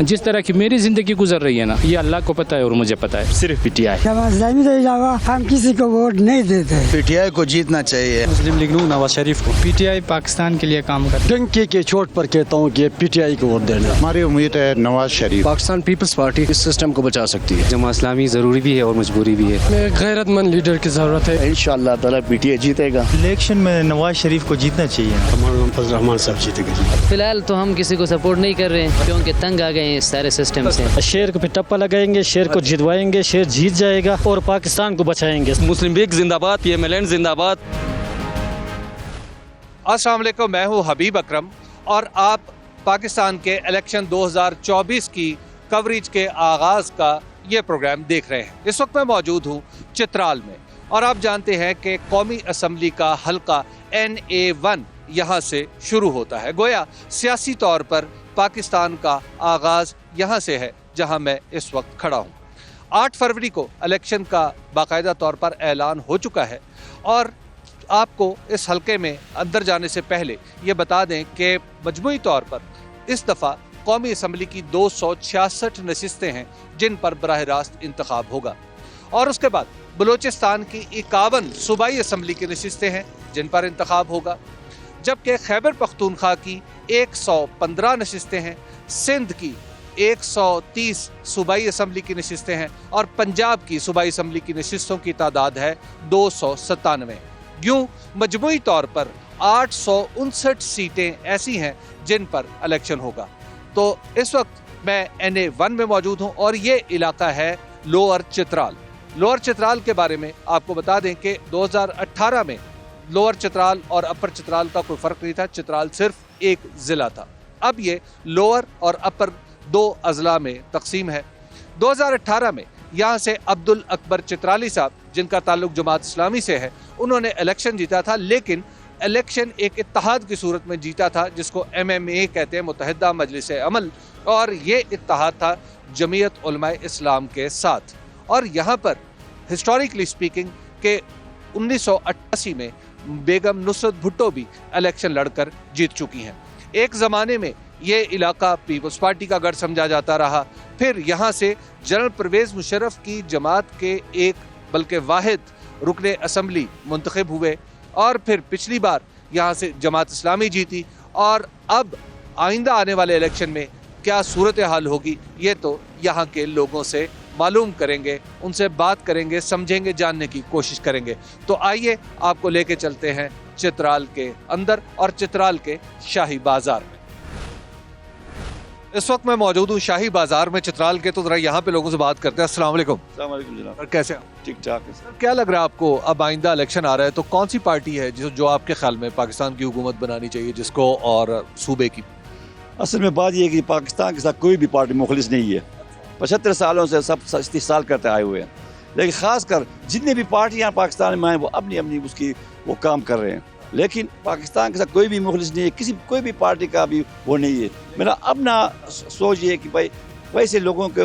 जिस तरह की मेरी ज़िंदगी गुजर रही है ना, ये अल्लाह को पता है और मुझे पता है। सिर्फ पीटीआई। जमात इस्लामी के अलावा हम किसी को वोट नहीं देते। पीटीआई को जीतना चाहिए। मुस्लिम लीग नवाज शरीफ को। पीटीआई पाकिस्तान के लिए काम करती है। डंके के चोट पर कहता हूँ कि पीटीआई को वोट देना। हमारी उम्मीद है नवाज शरीफ। पाकिस्तान पीपल्स पार्टी इस सिस्टम को बचा सकती है। जमात इस्लामी ज़रूरी भी है और मजबूरी भी है। गैरतमंद लीडर की ज़रूरत है। इंशाअल्लाह ताला पीटीआई जीतेगा। इलेक्शन में नवाज शरीफ को जीतना चाहिए। रहमान साहब जीतेगा। फिलहाल तो हम किसी को सपोर्ट नहीं कर रहे हैं क्योंकि तंग आ गए हैं इस सारे सिस्टम से। शेर को पे टप्पा लगाएंगे, शेर को जितवाएंगे, शेर जीत जाएगा और पाकिस्तान को बचाएंगे। मुस्लिम लीग जिंदाबाद, पीएमएलएन जिंदाबाद। अस्सलाम वालेकुम, मैं हूं हबीब अकरम और आप पाकिस्तान के इलेक्शन 2024 की कवरेज के आगाज़ का ये प्रोग्राम देख रहे हैं। इस वक्त मैं मौजूद हूं चित्राल में और आप जानते हैं कि कौमी असम्बली का हल्का NA1 यहाँ से शुरू होता है। गोया सियासी तौर पर पाकिस्तान का आगाज़ यहाँ से है जहाँ मैं इस वक्त खड़ा हूँ। 8 फरवरी को इलेक्शन का बाकायदा तौर पर ऐलान हो चुका है और आपको इस हलके में अंदर जाने से पहले ये बता दें कि मजमूई तौर पर इस दफ़ा कौमी असम्बली की 266 नशिस्तें हैं जिन पर बराह रास्त इंतखाब होगा और उसके बाद बलूचिस्तान की 51 सूबाई असम्बली की नशिस्तें हैं जिन पर इंतखाब होगा, जबकि खैबर पख्तूनख्वा की 115 नशिस्तें हैं, सिंध की 130 सूबाई असम्बली की नशिस्तें हैं और पंजाब की सूबाई असम्बली की नशिस्तों की तादाद है 297। यूँ मजमूई तौर पर 859 सीटें ऐसी हैं जिन पर इलेक्शन होगा। तो इस वक्त मैं NA1 में मौजूद हूँ और ये इलाका है लोअर चित्राल। लोअर चित्राल के बारे में आपको बता दें कि 2018 में लोअर चित्राल और अपर चित्राल का कोई फ़र्क नहीं था, चित्राल सिर्फ एक ज़िला था। अब ये लोअर और अपर 2 अज़ला में तकसीम है। 2018 में यहाँ से अब्दुल अकबर चित्राली साहब, जिनका ताल्लुक जमात इस्लामी से है, उन्होंने इलेक्शन जीता था, लेकिन इलेक्शन एक इत्तेहाद की सूरत में जीता था जिसको MMA कहते हैं, मुत्तहिदा मजलिस अमल, और ये इत्तेहाद था जमीयत उलमाए इस्लाम के साथ। और यहाँ पर हिस्टोरिकली स्पीकिंग के 1988 में बेगम नुसरत भुट्टो भी इलेक्शन लड़कर जीत चुकी हैं। एक ज़माने में ये इलाका पीपल्स पार्टी का गढ़ समझा जाता रहा, फिर यहाँ से जनरल परवेज़ मुशर्रफ की जमात के एक बल्कि वाहिद रुकने असम्बली मुंतखब हुए और फिर पिछली बार यहाँ से जमात इस्लामी जीती और अब आइंदा आने वाले इलेक्शन में क्या सूरत हाल होगी ये तो यहाँ के लोगों से मालूम करेंगे, उनसे बात करेंगे, समझेंगे, जानने की कोशिश करेंगे। तो आइए आपको लेके चलते हैं चित्राल के अंदर और चित्राल के शाही बाजार में। इस वक्त मैं मौजूद हूँ शाही बाजार में चित्राल के, तो जरा यहाँ पे लोगों से बात करते हैं। अस्सलाम वालेकुम। अस्सलाम वालेकुम जनाब। कैसे हैं? ठीक ठाक है सर। क्या लग रहा है आपको, अब आइंदा इलेक्शन आ रहा है तो कौन सी पार्टी है जो आपके ख्याल में पाकिस्तान की हुकूमत बनानी चाहिए, जिसको, और सूबे की? असल में बात यह है कि पाकिस्तान के साथ कोई भी पार्टी मुखलिस नहीं है। 75 सालों से सब इस्तेसाल करते आए हुए हैं, लेकिन ख़ासकर जितनी भी पार्टियाँ पाकिस्तान में आए वो अपनी अपनी उसकी वो काम कर रहे हैं, लेकिन पाकिस्तान के साथ कोई भी मुखलिस नहीं है, कोई भी पार्टी का भी वो नहीं है। मेरा अपना सोच ये है कि भाई वैसे लोगों के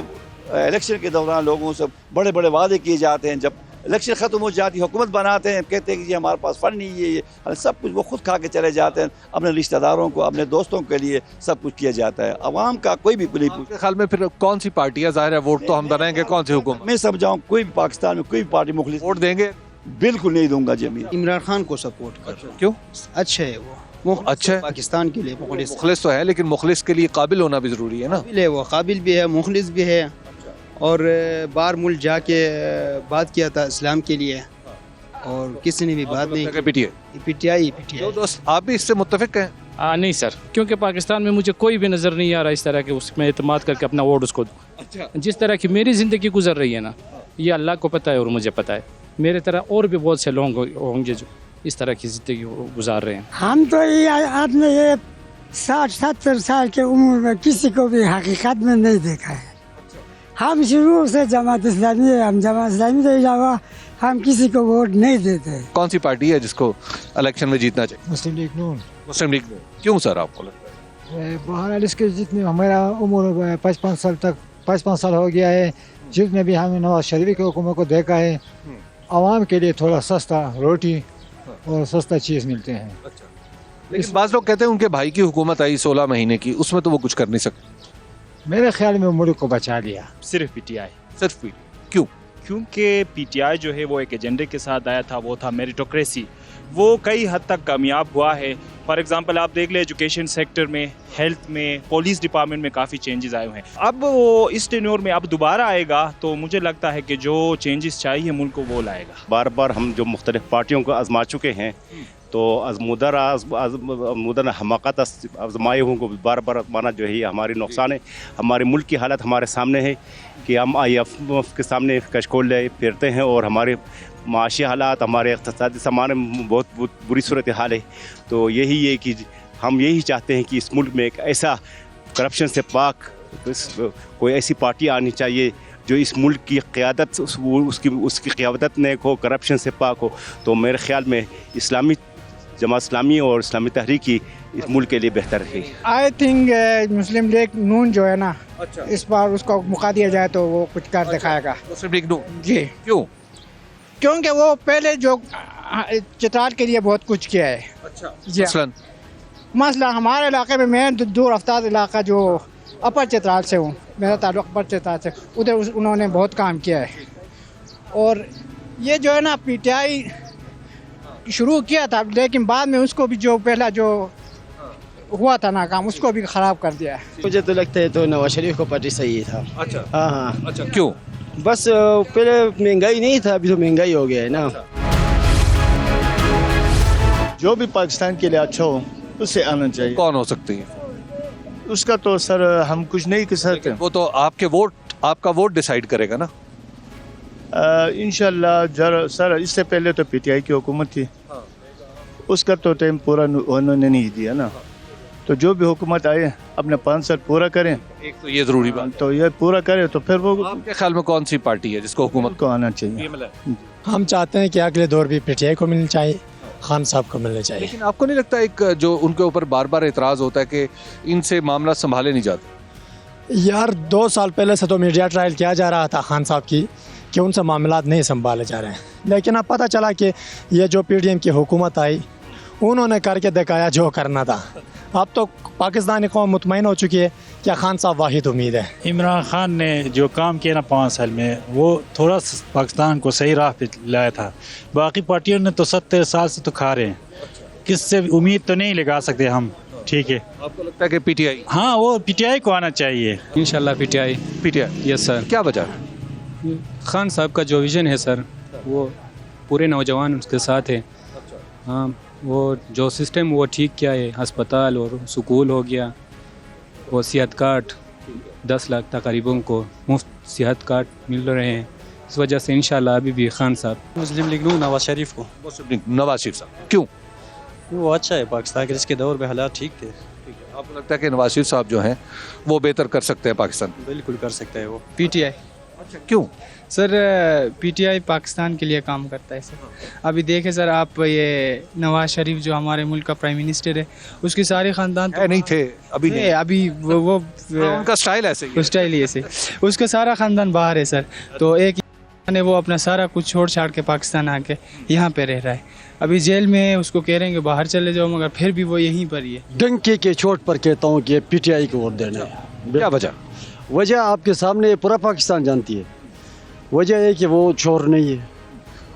इलेक्शन के दौरान लोगों से बड़े बड़े वादे किए जाते हैं, जब इलेक्शन ख़त्म हो जाती है हुकूमत बनाते हैं, कहते हैं कि जी हमारे पास फंड नहीं है, ये सब कुछ वो खुद खा के चले जाते हैं, अपने रिश्तेदारों को, अपने दोस्तों के लिए सब कुछ किया जाता है। अवाम का कोई भी आपके ख्याल में फिर कौन सी पार्टी है? ज़ाहिर है वोट तो हम बनाएंगे, कौन सी हुकूमत? मैं समझाऊँ कोई भी पाकिस्तान में कोई भी पार्टी मुखलिस वोट देंगे? बिल्कुल नहीं दूंगा जी। इमरान खान को सपोर्ट कर। क्यों? अच्छा है वो अच्छा है पाकिस्तान के लिए। मुखलिस तो है, लेकिन मुखलिस के लिए काबिल होना भी ज़रूरी है ना। वो काबिल भी है, मुखलिस भी है, और बाहर मुल्क जाके बात किया था इस्लाम के लिए और किसी ने भी बात नहीं की। पीटीआई। दोस्त आप भी इससे मुत्तफिक हैं? नहीं सर, क्योंकि पाकिस्तान में मुझे कोई भी नज़र नहीं आ रहा इस तरह के उसमें एतमाद करके अपना वोट उसको दूं। अच्छा। जिस तरह की मेरी ज़िंदगी गुजर रही है ना, ये अल्लाह को पता है और मुझे पता है। मेरे तरह और भी बहुत से लोग होंगे जो इस तरह की ज़िंदगी गुजार रहे हैं। हम तो ये आपने ये 60-70 साल के उम्र में किसी को भी हकीकत में नहीं देखा है। हम शुरू से जमात इस्लामी है, हम जमात इस्लामी के अलावा हम किसी को वोट नहीं देते। कौन सी पार्टी है जिसको इलेक्शन में जीतना चाहिए? मुस्लिम लीग नून। मुस्लिम लीग। क्यों सर आपको लगता है? बहरहाल इसके जितने हमारा उम्र 55 साल हो गया है, जितने भी हमें नवाज शरीफ की हुकूमत को देखा है, आवाम के लिए थोड़ा सस्ता रोटी और सस्ता चीज़ मिलते हैं। लेकिन बाज़ लोग कहते हैं उनके भाई की हुकूमत आई 16 महीने की, उसमें तो वो कुछ कर नहीं सकते। मेरे ख्याल में मुल्क को बचा लिया। सिर्फ पीटीआई। सिर्फ पीटीआई क्यों? क्योंकि पीटीआई जो है वो एक एजेंडे के साथ आया था, वो था मेरिटोक्रेसी। वो कई हद तक कामयाब हुआ है। फॉर एग्जांपल आप देख लें एजुकेशन सेक्टर में, हेल्थ में, पुलिस डिपार्टमेंट में काफ़ी चेंजेस आए हुए हैं। अब वो इस टेन्योर में अब दोबारा आएगा तो मुझे लगता है कि जो चेंजेस चाहिए मुल्क को वो लाएगा। बार बार हम जो मुख्तलिफ पार्टियों को आजमा चुके हैं तो आजमुदा हमाकत आजमाए हुए को बार बार आजमाना जो है हमारी नुकसान है। हमारे मुल्क की हालत हमारे सामने है कि हम IMF के सामने कशकोल फिरते हैं और हमारे माशी हालात, हमारे इक़्तिसादी सामान में बहुत बुरी सूरत हाल है। तो यही है कि हम यही चाहते हैं कि इस मुल्क में एक ऐसा करप्शन से पाक कोई ऐसी पार्टी आनी चाहिए जो इस मुल्क की क़यादत उसकी क़यादत नेक हो, करप्शन से पाक हो। तो मेरे ख्याल में इस्लामी जमात इस्लामी और इस्लामी तहरीक इस मुल्क के लिए बेहतर है। आई थिंक मुस्लिम लीग नून जो है ना, इस बार उसको मौका दिया जाए तो वो कुछ कर दिखाएगा। मुस्लिम लीग नून जी। क्यों? क्योंकि वो पहले जो चित्राल के लिए बहुत कुछ किया है। अच्छा। मसला हमारे इलाके में, मैं दूर रफ्तार इलाका जो अपर चित्राल से हूँ, मेरा ताल्लुक अपर चित्राल से, उधर उन्होंने बहुत काम किया है। और ये जो है ना पीटीआई शुरू किया था, लेकिन बाद में उसको भी जो पहला जो हुआ था ना काम, उसको भी ख़राब कर दिया। मुझे तो लगता है तो नवाज शरीफ को पार्टी सही था। अच्छा। हाँ। अच्छा, क्यों? बस पहले महंगाई नहीं था, अभी तो महंगाई हो गया है ना। जो भी पाकिस्तान के लिए अच्छा हो उससे आना चाहिए। कौन हो सकती है उसका तो सर हम कुछ नहीं कर सकते। वो तो आपका वोट डिसाइड करेगा ना। इंशाल्लाह जरा सर, इससे पहले तो पीटीआई की हुकूमत थी, उसका तो टाइम पूरा उन्होंने नहीं दिया ना। तो जो भी हुकूमत आए अपने 5 साल पूरा करें। एक तो ये ज़रूरी बात, तो ये पूरा करे तो फिर वो आपके ख्याल में कौन सी पार्टी है जिसको हुकूमत को आना चाहिए? हम चाहते हैं कि अगले दौर भी पीटीआई को मिलनी चाहिए, खान साहब को मिलना चाहिए। लेकिन आपको नहीं लगता एक जो उनके ऊपर बार बार एतराज़ होता है कि इनसे मामला संभाले नहीं जाते? यार 2 साल पहले से तो मीडिया ट्रायल किया जा रहा था खान साहब की कि उनसे मामलात नहीं संभाले जा रहे हैं, लेकिन अब पता चला कि ये जो PDM की हुकूमत आई उन्होंने करके दिखाया जो करना था। अब तो पाकिस्तानी कौम मुतमईन हो चुकी है कि खान साहब वाहिद उम्मीद है। इमरान खान ने जो काम किया ना 5 साल में, वो थोड़ा पाकिस्तान को सही राह पे लाया था। बाकी पार्टियों ने तो 70 साल से तो खा रहे हैं, किससे उम्मीद तो नहीं लगा सकते हम। ठीक है, आपको लगता है कि पीटीआई? हाँ, वो पीटीआई को आना चाहिए इंशाल्लाह पीटीआई। Yes sir. क्या वजह? खान साहब का जो विज़न है सर, वो पूरे नौजवान उसके साथ है। हाँ, वो जो सिस्टम वो ठीक किया है, अस्पताल और स्कूल हो गया, वो सेहत कार्ड 10 लाख तकरीबन को मुफ्त सेहत कार्ड मिल रहे हैं। इस वजह से इंशाल्लाह अभी भी खान साहब। मुस्लिम लीग नून नवाज शरीफ को। मुस्लिम लीग नवाज शरीफ साहब क्यों? वो अच्छा है, पाकिस्तान के जिसके दौर में हालात ठीक थे। आपको लगता है कि नवाज शरीफ साहब जो हैं वो बेहतर कर सकते हैं पाकिस्तान? बिल्कुल कर सकते हैं वो। पीटीआई। अच्छा, क्यों? सर पीटीआई पाकिस्तान के लिए काम करता है सर। अभी देखें सर आप, ये नवाज शरीफ जो हमारे मुल्क का प्राइम मिनिस्टर है, उसके सारे ख़ानदान तो नहीं थे अभी नहीं। अभी वो उनका स्टाइल ऐसे ही, स्टाइल ही ऐसे, उसका सारा ख़ानदान बाहर है सर। तो एक ने वो अपना सारा कुछ छोड़ छाड़ के पाकिस्तान आके यहाँ पे रह रहा है। अभी जेल में उसको कह रहे हैं कि बाहर चले जाओ, मगर फिर भी वो यहीं पर ही है। डंके के चोट पर कहता हूँ कि पीटीआई को वोट देना है। क्या वजह? वजह आपके सामने पूरा पाकिस्तान जानती है। वजह है कि वो चोर नहीं है,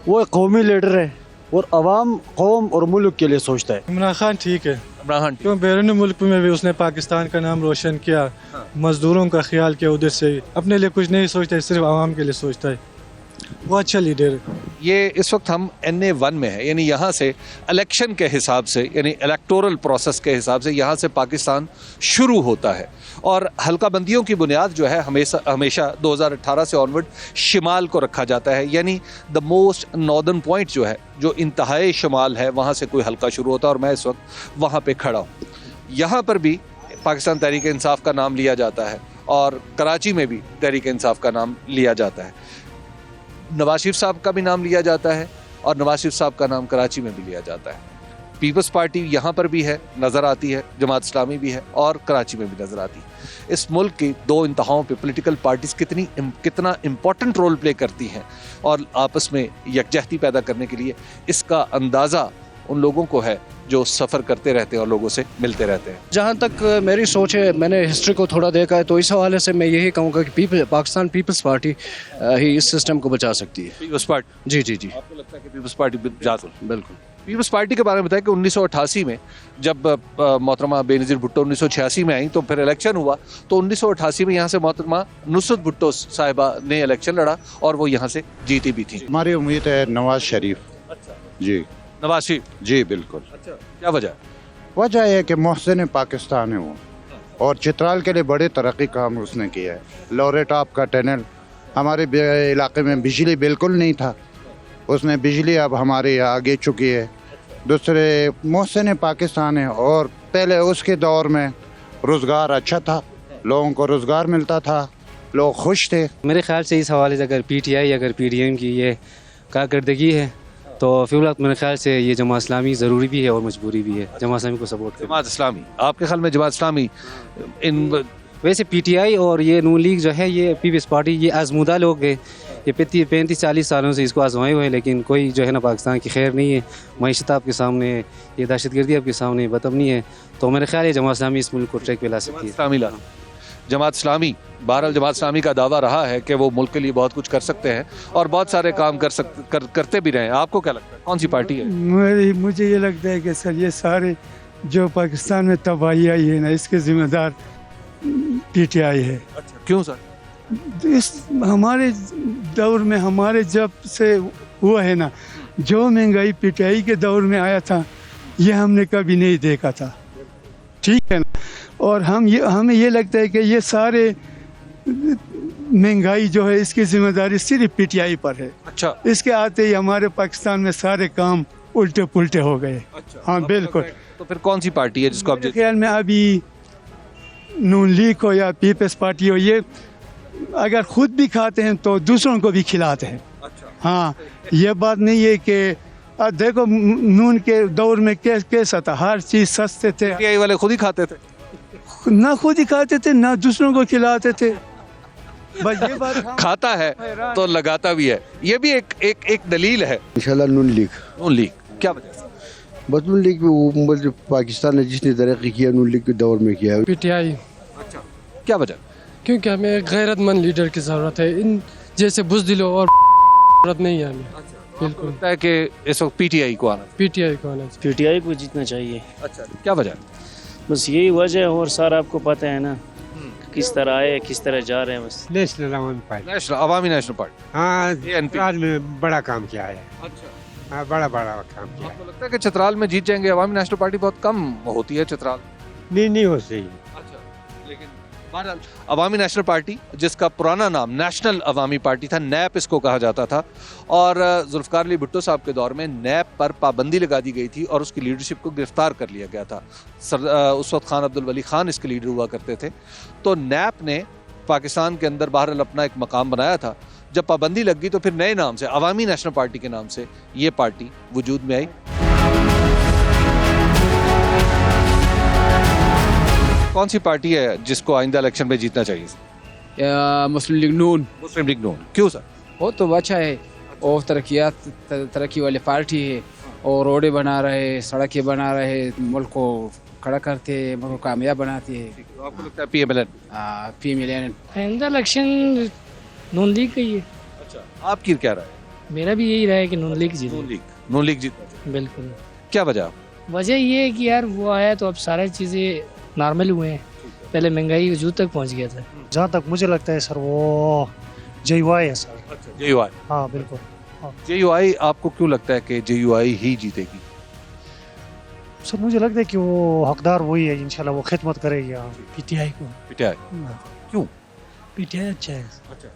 वो एक कौमी लीडर है और अवाम, कौम और मुल्क के लिए सोचता है। इमरान खान ठीक है, इमरान खान क्यों बैरून मुल्क में भी उसने पाकिस्तान का नाम रोशन किया, मजदूरों का ख्याल किया, उधर से अपने लिए कुछ नहीं सोचता है, सिर्फ आवाम के लिए सोचता है। वो अच्छा लीडर है। ये इस वक्त हम NA1 में है, यानी यहाँ से इलेक्शन के हिसाब से, यानी इलेक्टोरल प्रोसेस के हिसाब से यहाँ से पाकिस्तान शुरू होता है। और हल्का बंदियों की बुनियाद जो है हमेशा 2018 से ऑनवर्ड शिमाल को रखा जाता है, यानी द मोस्ट नॉर्दर्न पॉइंट जो है, जो इंतहाई शिमाल है, वहाँ से कोई हल्का शुरू होता है। और मैं इस वक्त वहाँ पे खड़ा हूँ। यहाँ पर भी पाकिस्तान तहरीक इंसाफ का नाम लिया जाता है और कराची में भी तहरीक इंसाफ का नाम लिया जाता है। नवाज शरीफ साहब का भी नाम लिया जाता है और नवाज शरीफ साहब का नाम कराची में भी लिया जाता है। पीपल्स पार्टी यहाँ पर भी है, नज़र आती है, जमात इस्लामी भी है और कराची में भी नज़र आती है। इस मुल्क की 2 इंतहाओं पे पॉलिटिकल पार्टीज़ कितना इम्पोर्टेंट रोल प्ले करती हैं और आपस में यकजहती पैदा करने के लिए, इसका अंदाज़ा ان لوگوں کو ہے جو سفر کرتے رہتے ہیں اور لوگوں سے ملتے رہتے ہیں. جہاں تک میری سوچ ہے، میں نے ہسٹری کو تھوڑا دیکھا ہے، تو اس حوالے سے میں یہی کہوں گا کہ پاکستان پیپلز پارٹی ہی اس سسٹم کو بچا سکتی ہے. Peoples Party? جی جی جی. آپ کو لگتا ہے کہ پیپلز پارٹی بالکل. پیپلز پارٹی کے بارے میں بتائیں کہ 1988 میں جب محترمہ بے نظیر بھٹو 1986 میں آئیں تو پھر الیکشن ہوا، تو 1988 میں یہاں سے محترمہ نصرت بھٹو صاحبہ نے الیکشن لڑا اور وہ یہاں سے جیتی بھی تھی. ہماری امید ہے نواز شریف. جی نواز شریف؟ جی بالکل. کیا وجہ؟ وجہ یہ کہ محسن پاکستان ہے وہ، اور چترال کے لیے بڑے ترقی کام اس نے کیا ہے. لورے ٹاپ کا ٹنل، ہمارے علاقے میں بجلی بالکل نہیں تھا، اس نے بجلی اب ہمارے یہاں آگے چکی ہے. دوسرے محسن پاکستان ہے، اور پہلے اس کے دور میں روزگار اچھا تھا، لوگوں کو روزگار ملتا تھا، لوگ خوش تھے. میرے خیال سے اس حوالے سے اگر پی ٹی آئی اگر پی ڈی ایم کی یہ کارکردگی ہے تو فی الحال میرے خیال سے یہ جماعت اسلامی ضروری بھی ہے اور مجبوری بھی ہے جماعت اسلامی کو سپورٹ کرنا. جماعت اسلامی، آپ کے خیال میں جماعت اسلامی ویسے پی ٹی آئی اور یہ نون لیگ جو ہے یہ پیپلز پارٹی یہ آزمودہ لوگ ہیں، یہ 35-40 سالوں سے اس کو آزمائے ہوئے ہیں، لیکن کوئی جو ہے نا پاکستان کی خیر نہیں ہے. معیشت آپ کے سامنے ہے، یہ دہشت گردی آپ کے سامنے بدامنی ہے، تو میرے خیال ہے جماعت اسلامی اس ملک کو ٹریک پہ لا سکتی ہے. جماعت اسلامی، بہرحال جماعت اسلامی کا دعویٰ رہا ہے کہ وہ ملک کے لیے بہت کچھ کر سکتے ہیں اور بہت سارے کام کرتے بھی رہے ہیں. آپ کو کیا لگتا ہے کون سی پارٹی ہے؟ مجھے یہ لگتا ہے کہ سر یہ سارے جو پاکستان میں تباہی آئی ہے نا، اس کے ذمہ دار پی ٹی آئی ہے. کیوں سر؟ اس ہمارے دور میں، ہمارے جب سے ہوا ہے نا، جو مہنگائی پی ٹی آئی کے دور میں آیا تھا یہ ہم نے کبھی نہیں دیکھا تھا. ٹھیک ہے نا، اور ہمیں یہ لگتا ہے کہ یہ سارے مہنگائی جو ہے اس کی ذمہ داری صرف پی ٹی آئی پر ہے. اچھا. اس کے آتے ہی ہمارے پاکستان میں سارے کام الٹے پلٹے ہو گئے. ہاں بالکل. تو پھر کون سی پارٹی ہے جس کو آپ میرے خیال میں ابھی نون لیگ ہو یا پیپلز پارٹی ہو، یہ اگر خود بھی کھاتے ہیں تو دوسروں کو بھی کھلاتے ہیں. ہاں یہ بات نہیں ہے کہ دیکھو نون کے دور میں کیسا تھا، ہر چیز سستے تھے. پی ٹی آئی والے خود ہی کھاتے تھے؟ نہ خود ہی کھاتے تھے نہ دوسروں کو کھلاتے تھے. بس یہ بات کھاتا ہے تو لگاتا بھی ہے، یہ بھی ایک دلیل ہے. انشاءاللہ نون لیگ. کیا وجہ؟ بس نون لیگ بھی پاکستان نے جس نے ترقی کیا نون لیگ کے دور میں کیا ہے. پی ٹی آئی. اچھا. کیا وجہ؟ کیونکہ ہمیں ایک غیرت مند لیڈر کی ضرورت ہے، ان جیسے بزدلوں اور ضرورت نہیں ہے ہمیں. بالکل لگتا ہے کہ اس وقت پی ٹی آئی کو آنا پی ٹی آئی کو آنا پی ٹی آئی کو جیتنا چاہیے. اچھا. کیا وجہ؟ بس یہی وجہ ہے، اور سارا آپ کو پتہ ہے نا کس طرح آئے کس طرح جا رہے ہیں. بس نیشنل عوامی پارٹی. عوامی نیشنل پارٹی. ہاں چترال میں بڑا کام کیا ہے. اچھا. ہاں بڑا کام کیا ہے. آپ کو لگتا ہے کہ چترال میں جیت جائیں گے؟ عوامی نیشنل پارٹی بہت کم ہوتی ہے چترال. نہیں ہو صحیح. اچھا. لیکن بہرحال عوامی نیشنل پارٹی، جس کا پرانا نام نیشنل عوامی پارٹی تھا، نیپ اس کو کہا جاتا تھا، اور ذوالفقار علی بھٹو صاحب کے دور میں نیپ پر پابندی لگا دی گئی تھی اور اس کی لیڈرشپ کو گرفتار کر لیا گیا تھا. اس وقت خان عبدالولی خان اس کے لیڈر ہوا کرتے تھے. تو نیپ نے پاکستان کے اندر بہرحال اپنا ایک مقام بنایا تھا. جب پابندی لگ گئی تو پھر نئے نام سے عوامی نیشنل پارٹی کے نام سے یہ پارٹی وجود میں آئی. کون سی پارٹی ہے جس کو آئندہ الیکشن میں جیتنا چاہیے؟ مسلم لیگ نون. مسلم لیگ نون. کیوں سر؟ وہ تو اچھا ہے اور ترقی والی پارٹی ہے، اور روڈیں بنا رہے، سڑکیں بنا رہے، ملک کو کھڑا کرتے، ملک کو کامیاب بناتے ہیں. آپ کو لگتا ہے P M L N? P M L N. آئندہ الیکشن نون لیگ کا ہی ہے. اچھا. آپ کی کیا رائے؟ میرا بھی یہی رائے کہ نون لیگ جیتے. نون لیگ جیتنا. بالکل. کیا وجہ؟ وجہ یہ ہے کہ یار وہ آیا تو اب سارے چیزیں نارمل ہوئے ہیں، پہلے مہنگائی وجود تک پہنچ گیا تھا. جہاں تک مجھے لگتا ہے سر وہ جے یو آئی ہے سر. اچھا. جے یو آئی. ہاں بالکل. جے یو آئی. آپ کو کیوں لگتا ہے کہ جے یو آئی ہی جیتے گی؟ سر مجھے لگتا ہے کہ وہ حقدار وہی ہے، انشاءاللہ وہ خدمت کرے گی پی ٹی آئی کو. P T I. کیوں؟ پی ٹی آئی اچھا ہے. اچھا.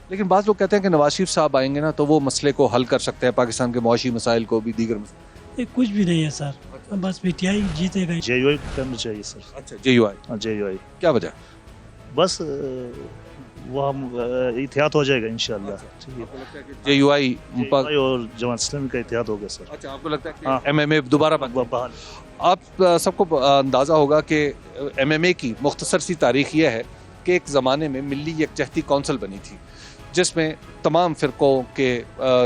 لیکن بعض لوگ کہتے ہیں کہ نواز شریف صاحب آئیں گے نا تو وہ مسئلے کو حل کر سکتے ہیں، پاکستان کے معاشی مسائل کو بھی، دیگر مسائل. کچھ بھی نہیں ہے سر، بس پی ٹی آئی جیتے گا. جے یو آئی کرنا چاہیے سر. اچھا. جے یو آئی. ہاں جے یو آئی. کیا وجہ؟ بس وہ ہم اتحاد ہو جائے گا انشاءاللہ. جے یو آئی اور جماعت اسلامی کا اتحاد ہوگا سر. اچھا. آپ کو لگتا ہے کہ ایم ایم اے دوبارہ بحال؟ آپ سب کو اندازہ ہوگا کہ ایم ایم اے کی مختصر سی تاریخ یہ ہے کہ ایک زمانے میں ملی یکجہتی کونسل بنی تھی जिसमें तमाम फ़िरक़ों के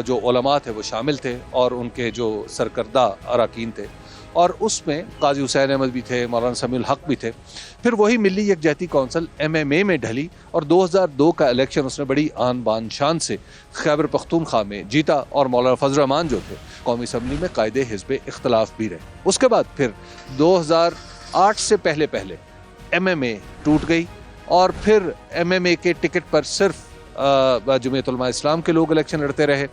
जो उलमा थे वो शामिल थे और उनके जो सरकर्दा अरकान थे, और उसमें काजी हुसैन अहमद भी थे, मौलाना समीउल हक भी थे। फिर वही मिली यकजहती कौंसिल MMA में ढली और 2002 का इलेक्शन उसने बड़ी आन बान शान से खैबर पख्तूनख्वा में जीता और मौलाना फजल रहमान जो थे कौमी असम्बली में कायदे हिज़्ब इख्तलाफ भी रहे। उसके बाद फिर 2008 से पहले MMA टूट गई और फिर MMA के टिकट पर सिर्फ जमीयत उलमा इस्लाम के लोग इलेक्शन लड़ते रहे,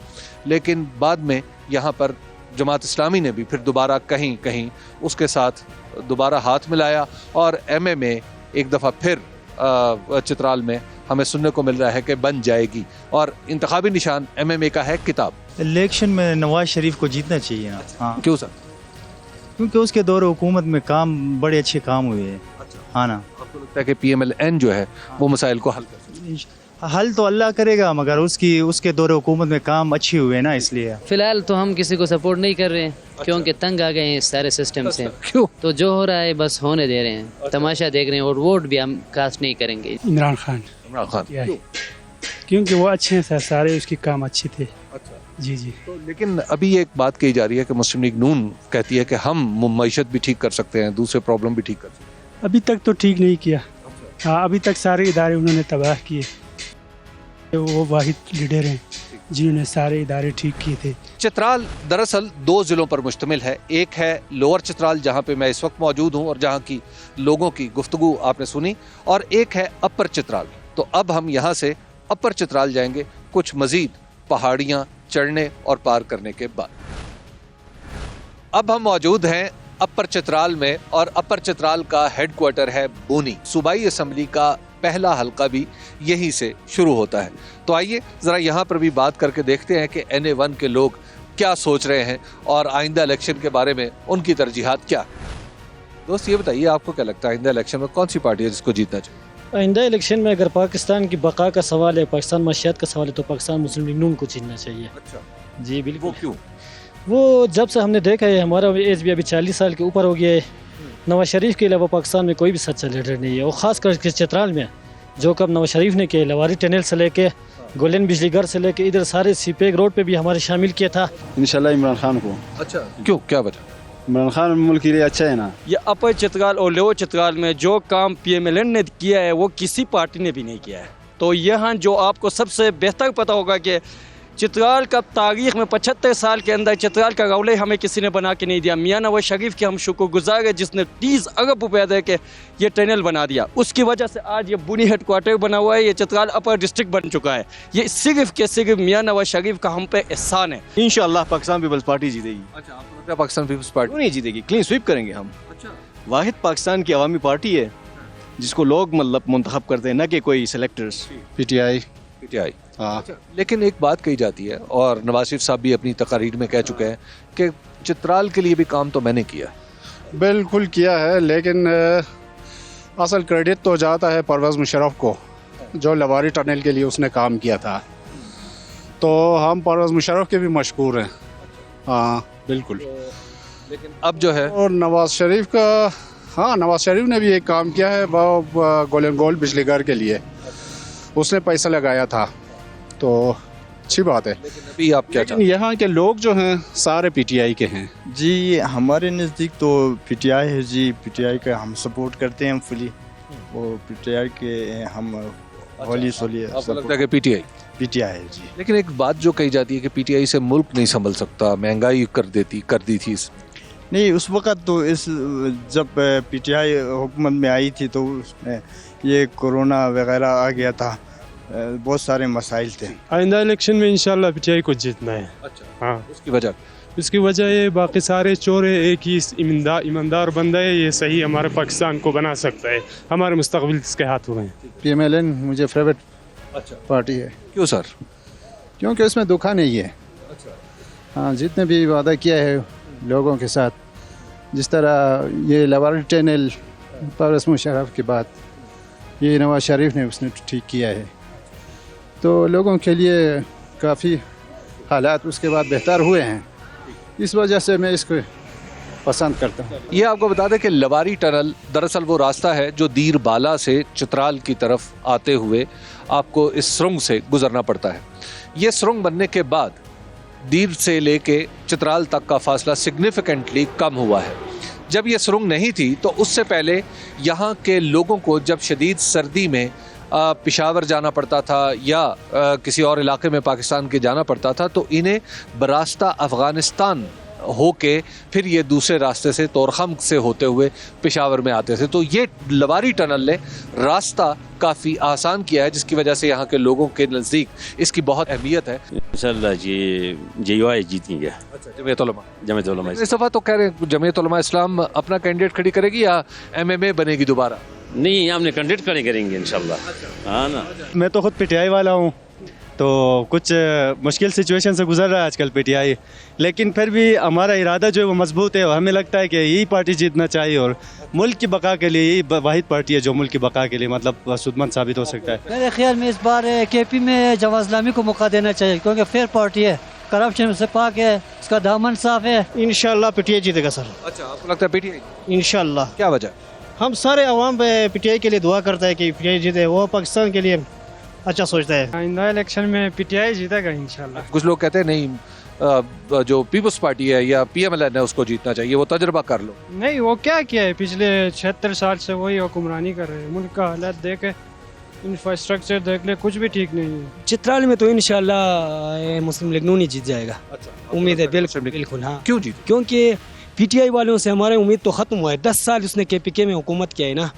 लेकिन बाद में यहाँ पर जमात इस्लामी ने भी फिर दोबारा कहीं कहीं उसके साथ दोबारा हाथ मिलाया और MMA एक दफ़ा फिर चित्राल में हमें सुनने को मिल रहा है कि बन जाएगी और इंतखाबी निशान MMA का है किताब। इलेक्शन में नवाज शरीफ को जीतना चाहिए ना। हाँ, क्यों सर? क्योंकि उसके दौर हुकूमत में काम बड़े अच्छे काम हुए हैं। हाँ ना, आपको लगता है कि PMLN जो है वो मसाइल को हल कर सकती है? हल तो अल्लाह करेगा, मगर उसके दौर हुकूमत में काम अच्छे हुए ना, इसलिए। फिलहाल तो हम किसी को सपोर्ट नहीं कर रहे हैं क्योंकि तंग आ गए हैं इस सारे सिस्टम से। क्यों? तो जो हो रहा है बस होने दे रहे हैं, तमाशा देख रहे हैं और वोट भी हम कास्ट नहीं करेंगे। इमरान खान क्योंकि वो अच्छे हैं सर, सारे उसके काम अच्छे थे। जी जी। तो लेकिन अभी एक बात कही जा रही है कि मुस्लिम लीग नून कहती है कि हम मईशत भी ठीक कर सकते हैं, दूसरे प्रॉब्लम भी ठीक कर सकते हैं। अभी तक तो ठीक नहीं किया। हाँ, अभी तक सारे इदारे उन्होंने तबाह किए। वो वाहिद लीडर हैं जिन्होंने सारे इदारे ठीक किए थे। चित्राल दरअसल 2 ज़िलों पर मुश्तमिल है। एक है लोअर चित्राल जहाँ पे मैं इस वक्त मौजूद हूँ और जहाँ की लोगों की गुफ्तगू आपने सुनी, और एक है अपर चित्राल। तो अब हम यहाँ से अपर चित्राल जाएंगे कुछ मजीद पहाड़ियाँ चढ़ने और पार करने के बाद। अब हम मौजूद हैं अपर चित्राल में और अपर चित्राल का हेडक्वार्टर है बूनी। सूबाई असम्बली का पहला हल्का भी यहीं से शुरू होता है। तो आइए ज़रा यहाँ पर भी बात करके देखते हैं कि NA1 के लोग क्या सोच रहे हैं और आइंदा इलेक्शन के बारे में उनकी तरजीहात क्या। दोस्त ये बताइए, आपको क्या लगता है आइंदा इलेक्शन में कौन सी पार्टी है जिसको जीतना चाहिए? आइंदा इलेक्शन में अगर पाकिस्तान की बका का सवाल है, पाकिस्तान मशीयत का सवाल है, तो पाकिस्तान मुस्लिम लीग नून को जीतना चाहिए। अच्छा जी बिल्कुल। वो क्यों? वो जब से हमने देखा है, हमारा एज भी अभी 40 साल के ऊपर हो गया है। नवाज शरीफ के अलावा पाकिस्तान में कोई भी सच्चा लीडर नहीं है। और ख़ास करके चित्राल में जो कब नवाज शरीफ ने किया, लवारी टनल से लेके गोल्डन बिजली घर से लेके इधर सारे सीपेक रोड पे भी हमारे शामिल किया था। इंशाल्लाह इमरान खान को। अच्छा, क्यों, क्या वजह? इमरान खान मुल्क के लिए अच्छा है ना। ये अपर चित्राल और लोअर चित्राल में जो काम PMLN ने किया है वो किसी पार्टी ने भी नहीं किया है। तो यहाँ जो आपको सबसे बेहतर पता होगा कि चित्राल का तारीख में 75 साल के अंदर चित्राल का रौले हमें किसी ने बना के नहीं दिया। मियाँ नवाज शरीफ के हम शुक्रगुजार है जिसने 30 अरब रुपये दे के ये टनल बना दिया। उसकी वजह से आज ये बुनी हेडक्वार्टर बना हुआ है, ये चित्राल अपर डिस्ट्रिक्ट बन चुका है। ये सिर्फ के सिर्फ मियाँ नवाज शरीफ का हम पे एहसान है। इंशाल्लाह पाकिस्तान पीपल्स पार्टी जीतेगी। अच्छा, आपको लगता है पाकिस्तान पीपल्स पार्टी? क्यों नहीं जीतेगी, क्लीन स्वीप करेंगे हम। अच्छा, वाहिद पाकिस्तान की अवामी पार्टी है जिसको लोग मतलब मुंतखब करते हैं, न कि कोई सेलेक्टर्स। PTI। हाँ। लेकिन एक बात कही जाती है और नवाज शरीफ साहब भी अपनी तकारीर में कह चुके हैं कि चित्राल के लिए भी काम तो मैंने किया। बिल्कुल किया है, लेकिन असल क्रेडिट तो जाता है परवेज़ मुशर्रफ को, जो लवारी टनल के लिए उसने काम किया था। तो हम परवेज़ मुशर्रफ के भी मशकूर हैं। हाँ बिल्कुल। लेकिन अब जो है और नवाज शरीफ का, हाँ नवाज शरीफ ने भी एक काम किया है वो गोल्डन गोल्ड बिजली घर के लिए उसने पैसा लगाया था, तो अच्छी बात है। लेकिन अभी आप क्या चाहते हैं? यहाँ के लोग जो हैं सारे PTI के हैं। जी हमारे नज़दीक तो PTI है जी। PTI का हम सपोर्ट करते हैं, हम फुली। वो PTI के हम होली सोली। आपको लगता है कि PTI है जी। लेकिन एक बात जो कही जाती है कि PTI से मुल्क नहीं संभल सकता, महंगाई कर दी थी नहीं, उस वक़्त तो जब PTI हुकूमत में आई थी तो उसमें ये कोरोना वगैरह आ गया था, बहुत सारे मसाइल थे। आइंदा इलेक्शन में इंशाल्लाह PTI को जीतना है। अच्छा, हाँ। उसकी वजह ये बाकी सारे चोर है, एक ही ईमानदार बंदा है, ये सही हमारे पाकिस्तान को बना सकता है। हमारे मुस्तकबिल इसके हाथों में। PMLN मुझे फेवरेट पार्टी है। क्यों सर? क्योंकि उसमें धोखा नहीं है। हाँ, जितने भी वादा किया है लोगों के साथ, जिस तरह ये लवारी टनल परवेज़ मुशर्रफ के बाद ये नवाज शरीफ ने उसने ठीक किया है, तो लोगों के लिए काफ़ी हालात उसके बाद बेहतर हुए हैं। इस वजह से मैं इसको पसंद करता हूँ। ये आपको बता दें कि लवारी टनल दरअसल वो रास्ता है जो दीर बाला से चित्राल की तरफ आते हुए आपको इस सुरंग से गुजरना पड़ता है। ये सुरंग बनने के बाद दीर से लेके चित्राल तक का फासला सिग्निफिकेंटली कम हुआ है। जब ये सुरंग नहीं थी तो उससे पहले यहाँ के लोगों को जब शदीद सर्दी में पेशावर जाना पड़ता था या किसी और इलाके में पाकिस्तान के जाना पड़ता था तो इन्हें बरास्ता अफ़गानिस्तान होके फिर ये दूसरे रास्ते से तोरखम से होते हुए पेशावर में आते थे। तो ये लवारी टनल ने रास्ता काफ़ी आसान किया है, जिसकी वजह से यहाँ के लोगों के नज़दीक इसकी बहुत अहमियत है। इंशाल्लाह ये JUI जीतेंगे। अच्छा, जमीयत उलमा इस इस दफ़ा तो कह रहे हैं जमीयत उलमा इस्लाम अपना कैंडिडेट खड़ी करेगी या MMA बनेगी दोबारा? नहीं, हमने कैंडिडेट खड़े करेंगे इंशाल्लाह। हाँ ना, मैं तो खुद PTI वाला हूँ, तो कुछ मुश्किल सिचुएशन से गुजर रहा है आजकल PTI, लेकिन फिर भी हमारा इरादा जो है वो मजबूत है और हमें लगता है कि यही पार्टी जीतना चाहिए और मुल्क की बका के लिए यही वाहिद पार्टी है जो मुल्क की बका के लिए मतलब सुदमंद साबित हो सकता है। मेरे ख्याल में इस बार KP में जवाद इस्लामी को मौका देना चाहिए क्योंकि फेयर पार्टी है, करप्शन से पाक है, इसका दामन साफ है। इंशाल्लाह PTI जीतेगा सर। अच्छा, आपको लगता है PTI? इंशाल्लाह। क्या वजह? हम सारे अवाम PTI के लिए दुआ करते हैं कि PTI जीते, वो पाकिस्तान के लिए अच्छा सोचता है। आइंदा इलेक्शन में PTI जीतेगा इंशाल्लाह। कुछ लोग कहते हैं नहीं जो पीपल्स पार्टी है या PMLN है उसको जीतना चाहिए, वो तजर्बा कर लो। नहीं, वो क्या किया है, पिछले 76 साल से वही हुक्मरानी कर रहे हैं। मुल्क का हालत देख, इंफ्रास्ट्रक्चर देख ले, कुछ भी ठीक नहीं है। चित्राल में तो इंशाल्लाह मुस्लिम लीग नून ही जीत जाएगा। उम्मीद है बिल्कुल। हाँ, क्यों जीत? क्योंकि PTI वालों से हमारी उम्मीद तो ख़त्म हुआ है। 10 साल उसने KPK में हुकूमत किया है ना,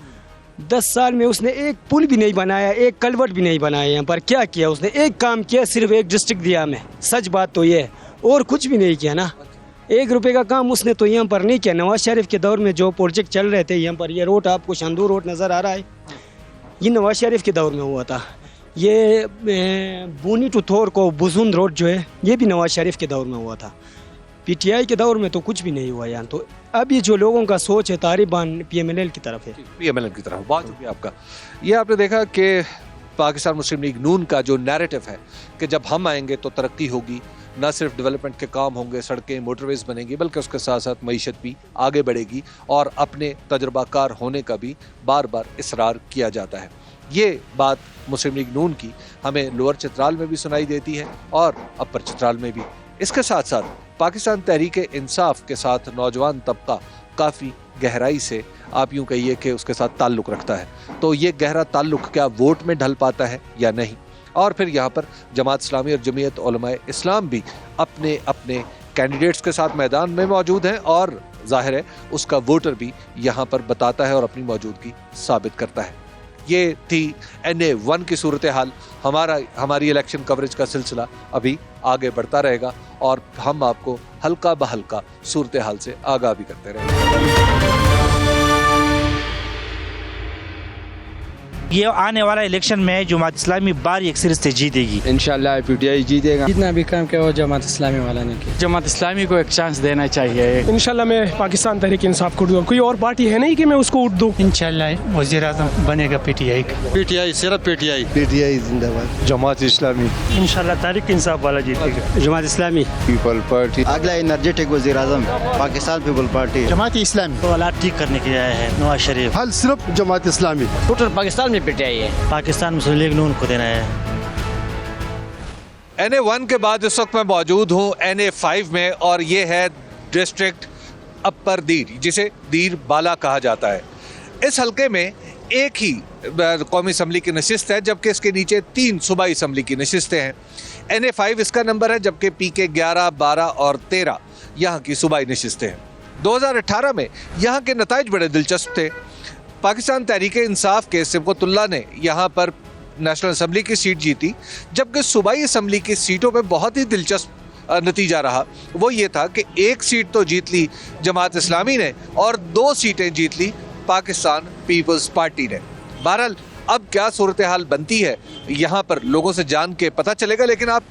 10 साल में उसने एक पुल भी नहीं बनाया, एक कलवट भी नहीं बनाया। यहाँ पर क्या किया उसने? एक काम किया, सिर्फ एक डिस्ट्रिक्ट दिया हमें। सच बात तो ये है, और कुछ भी नहीं किया ना। 1 रुपये का काम उसने तो यहाँ पर नहीं किया। नवाज शरीफ के दौर में जो प्रोजेक्ट चल रहे थे यहाँ पर, ये रोड आपको शानदूर रोड नज़र आ रहा है, ये नवाज शरीफ के दौर में हुआ था। ये बूनी टू थोर को बुजुंद रोड जो है, ये भी नवाज शरीफ के दौर में हुआ था। PTI के दौर में तो कुछ भी नहीं हुआ यहाँ। तो अब ये जो लोगों का सोच है तालिबान PMLN की तरफ है। PMLN की तरफ। बहुत शुक्रिया आपका। ये आपने देखा कि पाकिस्तान मुस्लिम लीग नून का जो नैरेटिव है कि जब हम आएंगे तो तरक्की होगी, ना सिर्फ डेवलपमेंट के काम होंगे, सड़कें मोटरवेज बनेंगी, बल्कि उसके साथ साथ मईशत भी आगे बढ़ेगी और अपने तजर्बाकार होने का भी बार बार इसरार किया जाता है। ये बात मुस्लिम लीग नून की हमें लोअर चित्राल में भी सुनाई देती है और अपर चित्राल में भी। इसके साथ साथ पाकिस्तान तहरीक इंसाफ के साथ नौजवान तबका काफ़ी गहराई से, आप यूँ कहिए कि उसके साथ ताल्लुक़ रखता है। तो ये गहरा ताल्लुक़ क्या वोट में ढल पाता है या नहीं? और फिर यहाँ पर जमात इस्लामी और जमीयत उलमाए इस्लाम भी अपने अपने कैंडिडेट्स के साथ मैदान में मौजूद हैं और जाहिर है उसका वोटर भी यहाँ पर बताता है और अपनी मौजूदगी साबित करता है। ये थी NA1 की सूरत हाल। हमारी इलेक्शन कवरेज का सिलसिला अभी आगे बढ़ता रहेगा और हम आपको हल्का बहल्का सूरत हाल से आगाह भी करते रहेंगे। ये आने वाला इलेक्शन में जमात इस्लामी बार एक सिर से जीतेगी। इंशाल्लाह PTI जीतेगा। जितना भी काम किया वो जमात इस्लामी वाला ने किया। जमात इस्लामी को एक चांस देना चाहिए। इंशाल्लाह मैं पाकिस्तान तहरीक इंसाफ को दूँ, कोई और पार्टी है नहीं कि मैं उसको वोट दूँ। इंशाल्लाह वज़ीर आज़म बनेगा PTI का। PTI सिर्फ PTI जिंदाबाद। जमात इस्लामी। इंशाल्लाह तहरीक इंसाफ वाला जीतेगा। जमात इस्लामी। People Party. अगला एनर्जेटिक वज़ीर आज़म पाकिस्तान पीपल पार्टी। जमात इस्लामी। तो हालात ठीक करने के लिए आए हैं नवाज शरीफ। हल सिर्फ जमात इस्लामी। टोटल पाकिस्तान में PTI है। पाकिस्तान मुस्लिम लीग नून को देना है। NA1 के बाद इस वक्त मैं मौजूद हूँ NA5 में और ये है डिस्ट्रिक्ट अपर दीर, जिसे दीर बाला कहा जाता है। इस हलके में एक ही कौमी असम्बली की नशिस्त है जबकि इसके नीचे 3 सूबाई असम्बली की नशिस्तें हैं। NA5 इसका नंबर है जबकि PK 11, 12 और 13 यहाँ की सूबाई नशिस्तें हैं। 2018 में यहाँ के नताइज बड़े दिलचस्प थे। पाकिस्तान तहरीक इंसाफ के सिबगतुल्लाह ने यहाँ पर नेशनल असम्बली की सीट जीती, जबकि सूबाई असम्बली की सीटों पे बहुत ही दिलचस्प नतीजा रहा। वो ये था कि 1 सीट तो जीत ली जमात इस्लामी ने और 2 सीटें जीत ली पाकिस्तान पीपल्स पार्टी ने। बहरहाल अब क्या सूरत हाल बनती है यहाँ पर लोगों से जान के पता चलेगा, लेकिन आप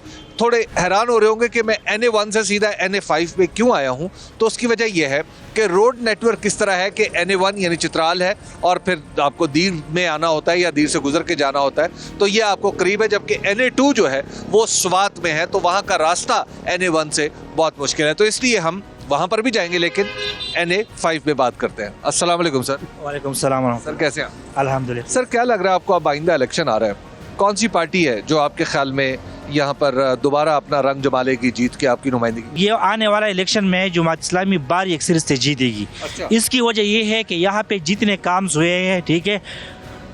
थोड़े हैरान हो रहे होंगे कि मैं NA1 से सीधा NA5 पे क्यों आया हूँ। तो उसकी वजह यह है कि रोड नेटवर्क किस तरह है कि NA1 यानी चित्राल है और फिर आपको दीर में आना होता है या दीर से गुजर के जाना होता है, तो ये आपको करीब है, जबकि NA2 जो है वो स्वात में है, तो वहाँ का रास्ता NA1 से बहुत मुश्किल है। तो इसलिए हम वहां पर भी जाएंगे, लेकिन NA5 में बात करते हैं। अस्सलाम वालेकुम सर। वालेकुम सलाम। सर कैसे हैं? अल्हम्दुलिल्लाह। सर क्या लग रहा है आपको, अब आइंदा इलेक्शन आ रहा है, कौन सी पार्टी है जो आपके ख्याल में यहाँ पर दोबारा अपना रंग जमा लेगी, जीत के आपकी नुमाइंदगी? ये आने वाला इलेक्शन में जमात इस्लामी बारी अक्सर से जीतेगी। अच्छा। इसकी वजह ये है कि यहाँ पे जितने काम हुए हैं, ठीक है,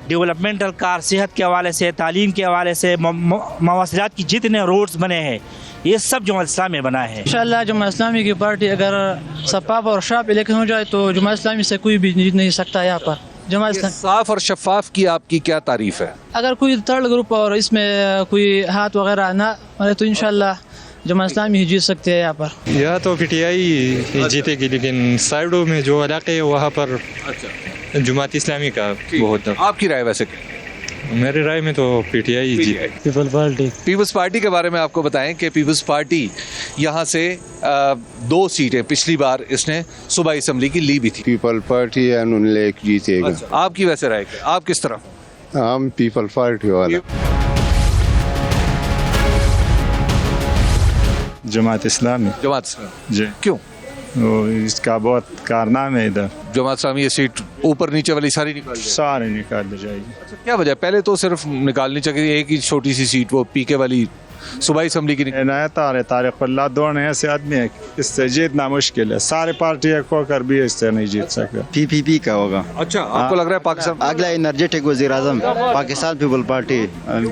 डेवलपमेंटल कार, सेहत के हवाले से, तालीम के हवाले से, मवासलात की जितने रोड्स बने हैं, ये सब जमात इस्लामी में बना है। इंशाअल्लाह जमात इस्लामी की पार्टी अगर शफाफ और शार्प इलेक्शन हो जाए तो जमात इस्लामी से कोई भी जीत नहीं सकता यहाँ पर। जमात इस्लामी साफ और शफाफ की आपकी क्या तारीफ है? अगर कोई थर्ड ग्रुप और इसमें कोई हाथ वगैरह ना तो इंशाअल्लाह जमात इस्लामी ही जीत सकते हैं यहाँ पर। यह तो PTI जीतेगी, लेकिन साइडों में जो इलाके है वहाँ पर जमात इस्लामी का बहुत। आपकी राय वैसे क्या? मेरे राय में तो PTI जीते। पीपल्स पार्टी के बारे में आपको बताएं कि पीपल्स पार्टी यहाँ से 2 सीटें पिछली बार इसने सूबाई असम्बली की ली भी थी। पीपल पार्टी जीतेगा। अच्छा, आपकी वैसे राय क्या? आप किस तरफ? हम पीपल पार्टी वाला। जमात इस्लामी। जमात इस्लामी जी। क्यों? इसका बहुत कारनामा है इधर। जमात इस्लामी ये सीट ऊपर नीचे वाली सारी निकाल दी जाएगी। अच्छा, क्या वजह? पहले तो सिर्फ निकालनी चाहिए, एक ही छोटी सी सीट वो PK वाली सूबाई असम्बली की तारिक पल्ला दो ऐसे आदमी है, इससे जीतना मुश्किल है। सारे पार्टी को कर भी इससे नहीं जीत सकते। PPP का होगा। अच्छा, आपको लग रहा है पाकिस्तान अगला एनर्जेटिक वज़ीर आज़म पाकिस्तान पीपल पार्टी?